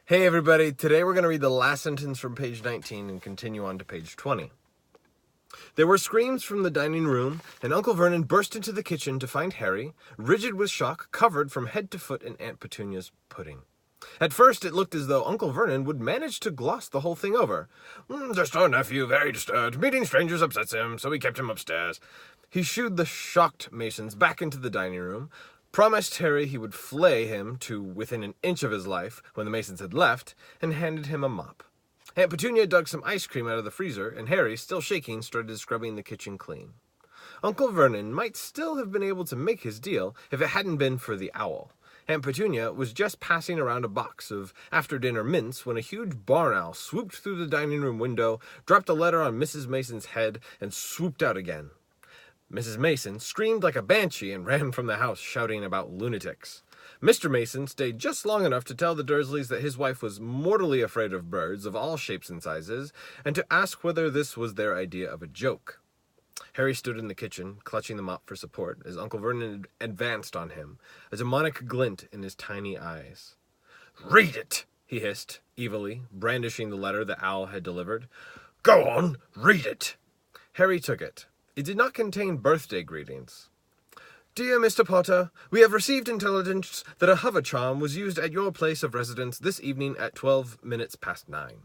Hey everybody, today we're going to read the last sentence from page 19 and continue on to page 20. There were screams from the dining room, and Uncle Vernon burst into the kitchen to find Harry, rigid with shock, covered from head to foot in Aunt Petunia's pudding. At first it looked as though Uncle Vernon would manage to gloss the whole thing over. Just our nephew, very disturbed. Meeting strangers upsets him, so we kept him upstairs. He shooed the shocked Masons back into the dining room, promised Harry he would flay him to within an inch of his life when the Masons had left, and handed him a mop. Aunt Petunia dug some ice cream out of the freezer, and Harry, still shaking, started scrubbing the kitchen clean. Uncle Vernon might still have been able to make his deal if it hadn't been for the owl. Aunt Petunia was just passing around a box of after-dinner mints when a huge barn owl swooped through the dining room window, dropped a letter on Mrs. Mason's head, and swooped out again. Mrs. Mason screamed like a banshee and ran from the house, shouting about lunatics. Mr. Mason stayed just long enough to tell the Dursleys that his wife was mortally afraid of birds of all shapes and sizes, and to ask whether this was their idea of a joke. Harry stood in the kitchen, clutching the mop for support, as Uncle Vernon advanced on him, a demonic glint in his tiny eyes. "Read it!" he hissed, evilly, brandishing the letter the owl had delivered. "Go on, read it!" Harry took it. It did not contain birthday greetings. "Dear Mr. Potter, we have received intelligence that a hover charm was used at your place of residence this evening at 12 minutes past 9.